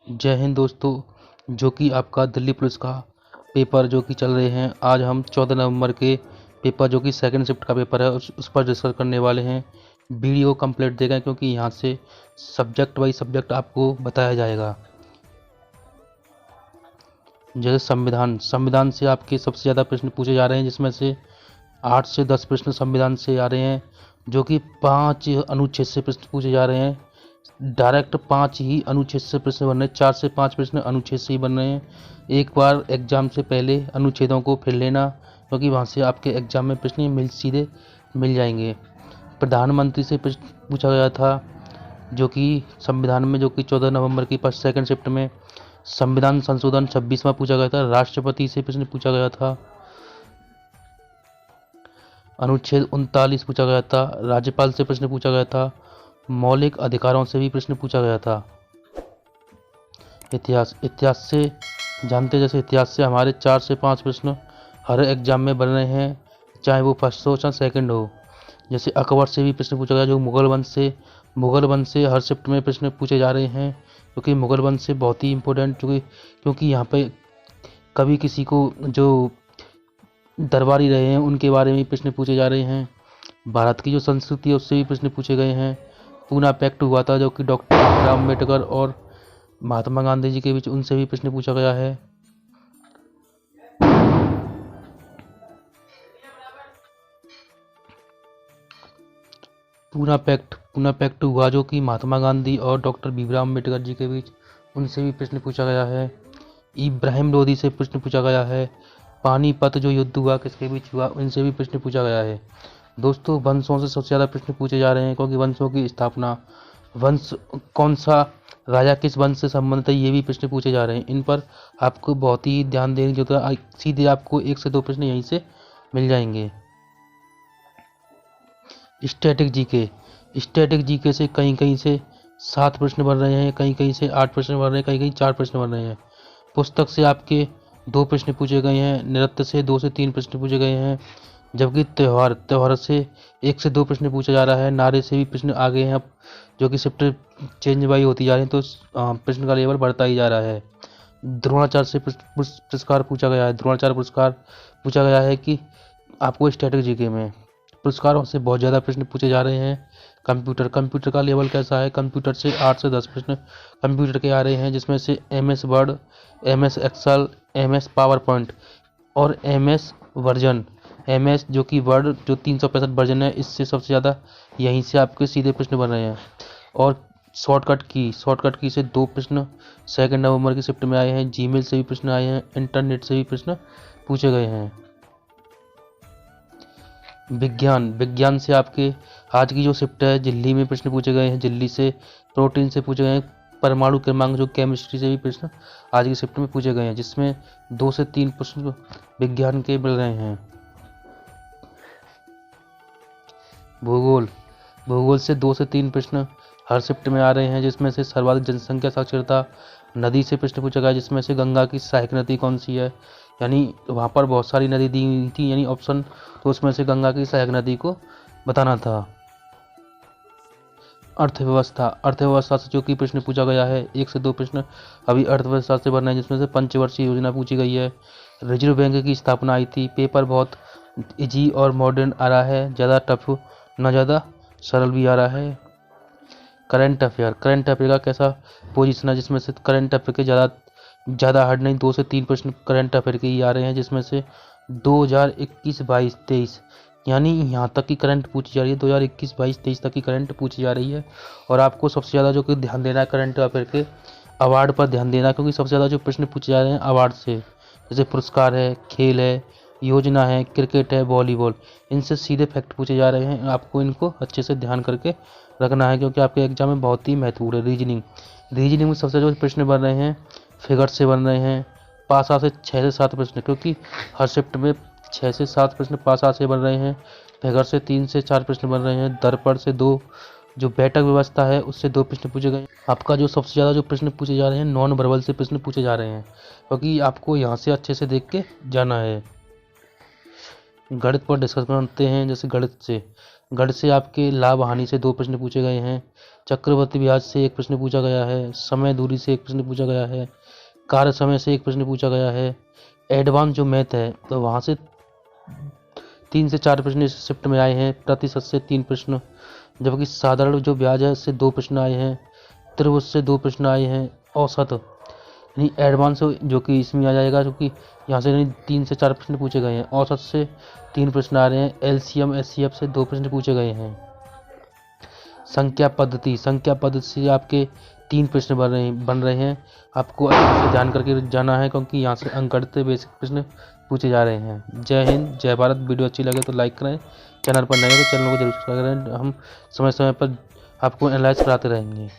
जय हिंद दोस्तों। जो कि आपका दिल्ली पुलिस का पेपर जो कि चल रहे हैं, आज हम 14 नवंबर के पेपर जो कि सेकंड शिफ्ट का पेपर है उस पर डिस्कस करने वाले हैं। वीडियो कंप्लीट देखें क्योंकि यहाँ से सब्जेक्ट वाइज सब्जेक्ट आपको बताया जाएगा। जैसे संविधान से आपके सबसे ज़्यादा प्रश्न पूछे जा रहे हैं, जिसमें से 8 से 10 प्रश्न संविधान से आ रहे हैं, जो कि 5 अनुच्छेद से प्रश्न पूछे जा रहे हैं। डायरेक्ट 5 ही अनुच्छेद से प्रश्न बन रहे हैं, 4 से 5 प्रश्न अनुच्छेद से ही बन रहे हैं। एक बार एग्जाम से पहले अनुच्छेदों को फिर लेना, क्योंकि वहाँ से आपके एग्जाम में प्रश्न सीधे मिल जाएंगे। प्रधानमंत्री से प्रश्न पूछा गया था, जो कि संविधान में, जो कि 14 नवंबर की सेकंड शिफ्ट में संविधान संशोधन 26वां पूछा गया था। राष्ट्रपति से प्रश्न पूछा गया था, अनुच्छेद 39 पूछा गया था। राज्यपाल से प्रश्न पूछा गया था। मौलिक अधिकारों से भी प्रश्न पूछा गया था। इतिहास से जानते, जैसे इतिहास से हमारे 4 से 5 प्रश्न हर एग्जाम में बन रहे हैं, चाहे वो फर्स्ट हो चाहे सेकंड हो। जैसे अकबर से भी प्रश्न पूछा गया, जो मुगल वंश से हर शिफ्ट में प्रश्न पूछे जा रहे हैं, क्योंकि मुगल वंश से बहुत ही इम्पोर्टेंट, क्योंकि यहाँ पे कभी किसी को जो दरबारी रहे हैं उनके बारे में प्रश्न पूछे जा रहे हैं। भारत की जो संस्कृति है उससे भी प्रश्न पूछे गए हैं। पूना पैक्ट हुआ था, जो कि डॉक्टर भीमराव अम्बेडकर और महात्मा गांधी जी के बीच, उनसे भी प्रश्न पूछा गया है। पूना पैक्ट हुआ, जो कि महात्मा गांधी और डॉक्टर भीमराव अम्बेडकर जी के बीच, उनसे भी प्रश्न पूछा गया है। इब्राहिम लोदी से प्रश्न पूछा गया है। पानीपत जो युद्ध हुआ किसके बीच हुआ, उनसे भी प्रश्न पूछा गया है। दोस्तों, वंशों से सबसे ज़्यादा प्रश्न पूछे जा रहे हैं, क्योंकि वंशों की स्थापना, वंश कौन सा राजा किस वंश से संबंधित है, ये भी प्रश्न पूछे जा रहे हैं। इन पर आपको बहुत ही ध्यान देने की जरूरत है, सीधे आपको 1 से 2 प्रश्न यहीं से मिल जाएंगे। स्टैटिक जीके से कहीं से 7 प्रश्न बन रहे हैं, कहीं से 8 प्रश्न बन रहे हैं, कहीं 4 प्रश्न बन रहे हैं। पुस्तक से आपके 2 प्रश्न पूछे गए हैं। नृत्य से 2 से 3 प्रश्न पूछे गए हैं, जबकि त्योहार से 1 से 2 प्रश्न पूछा जा रहा है। नारे से भी प्रश्न आ गए हैं, अब जो कि शिफ्ट चेंज वाई होती जा रही है, तो प्रश्न का लेवल बढ़ता ही जा रहा है। द्रोणाचार्य से पुरस्कार पूछा गया है। द्रोणाचार्य पुरस्कार पूछा गया है कि आपको स्टैटिक जीके में पुरस्कारों से बहुत ज़्यादा प्रश्न पूछे जा रहे हैं। कंप्यूटर का लेवल कैसा है? कंप्यूटर से 8 से 10 प्रश्न कंप्यूटर के आ रहे हैं, जिसमें से MS word, MS Excel, MS PowerPoint और MS वर्जन। MS जो कि वर्ड जो 365 वर्जन है, इससे सबसे ज़्यादा यहीं से आपके सीधे प्रश्न बन रहे हैं। और शॉर्टकट की से 2 प्रश्न सेकंड नवंबर की शिफ्ट में आए हैं। जीमेल से भी प्रश्न आए हैं, इंटरनेट से भी प्रश्न पूछे गए हैं। विज्ञान से आपके आज की जो शिफ्ट है, झिल्ली में प्रश्न पूछे गए हैं। झिल्ली से, प्रोटीन से पूछे गए हैं। परमाणु क्रमांक जो केमिस्ट्री से भी प्रश्न आज की शिफ्ट में पूछे गए हैं, जिसमें 2 से 3 प्रश्न विज्ञान के मिल रहे हैं। भूगोल से 2 से 3 प्रश्न हर शिफ्ट में आ रहे हैं, जिसमें से सर्वाधिक जनसंख्या साक्षरता। नदी से प्रश्न पूछा गया, जिसमें से गंगा की सहायक नदी कौन सी है, यानी वहाँ पर बहुत सारी नदी दी हुई थी, यानी ऑप्शन, तो उसमें से गंगा की सहायक नदी को बताना था। अर्थव्यवस्था से जो कि प्रश्न पूछा गया है, 1 से 2 प्रश्न अभी अर्थव्यवस्था से बनना है, जिसमें से पंचवर्षीय योजना पूछी गई है। रिजर्व बैंक की स्थापना आई थी। पेपर बहुत इजी और मॉडर्न आ रहा है, ज़्यादा टफ ना ज़्यादा सरल भी आ रहा है। करंट अफेयर का कैसा पोजीशन है, जिसमें से करंट अफेयर के ज़्यादा हार्ड नहीं, 2 से 3 प्रश्न करंट अफेयर के ही आ रहे हैं, जिसमें से 2021-22-23 यानी यहाँ तक की करंट पूछी जा रही है। 2021-22-23 तक की करंट पूछी जा रही है। और आपको सबसे ज़्यादा जो कि ध्यान देना है करंट अफेयर के अवार्ड पर ध्यान देना, क्योंकि सबसे ज़्यादा जो प्रश्न पूछे जा रहे हैं अवार्ड से, जैसे पुरस्कार है, खेल है, योजना है, क्रिकेट है, वॉलीबॉल, इनसे सीधे फैक्ट पूछे जा रहे हैं। आपको इनको अच्छे से ध्यान करके रखना है, क्योंकि आपके एग्जाम में बहुत ही महत्वपूर्ण है। रीजनिंग में सबसे जो प्रश्न बन रहे हैं फिगर से बन रहे हैं। पासा से 6 से 7 प्रश्न, क्योंकि हर शिफ्ट में 6 से 7 प्रश्न पासा से बन रहे हैं। फिगर से 3 से 4 प्रश्न बन रहे हैं। दर्पण से 2, जो बैठक व्यवस्था है उससे 2 प्रश्न पूछे गए। आपका जो सबसे ज़्यादा जो प्रश्न पूछे जा रहे हैं नॉन वर्बल से प्रश्न पूछे जा रहे हैं, क्योंकि आपको यहाँ से अच्छे से देख के जाना है। गणित पर डिस्कस करते हैं। जैसे गणित से आपके लाभ हानि से 2 प्रश्न पूछे गए हैं। चक्रवृद्धि ब्याज से एक प्रश्न पूछा गया है, समय दूरी से एक प्रश्न पूछा गया है, कार्य समय से एक प्रश्न पूछा गया है, एडवांस जो मैथ है तो वहाँ से 3 से 4 प्रश्न इस शिफ्ट में आए हैं, प्रतिशत से 3 प्रश्न, जबकि साधारण जो ब्याज है उससे 2 प्रश्न आए हैं, त्रिभुज से 2 प्रश्न आए हैं, औसत यानी एडवांस जो कि इसमें आ जाएगा, क्योंकि यहाँ से 3 से 4 प्रश्न पूछे गए हैं, औसत से 3 प्रश्न आ रहे हैं, एलसीएम एचसीएफ से 2 प्रश्न पूछे गए हैं। संख्या पद्धति से आपके 3 प्रश्न बन रहे हैं। आपको अच्छे से ध्यान करके जाना है, क्योंकि यहाँ से अंकगणित बेसिक प्रश्न पूछे जा रहे हैं। जय हिंद, जय भारत। वीडियो अच्छी लगे तो लाइक करें, चैनल पर नए हो तो चैनल को जरूर सब्सक्राइब करें। हम समय समय पर आपको एनालाइज कराते रहेंगे।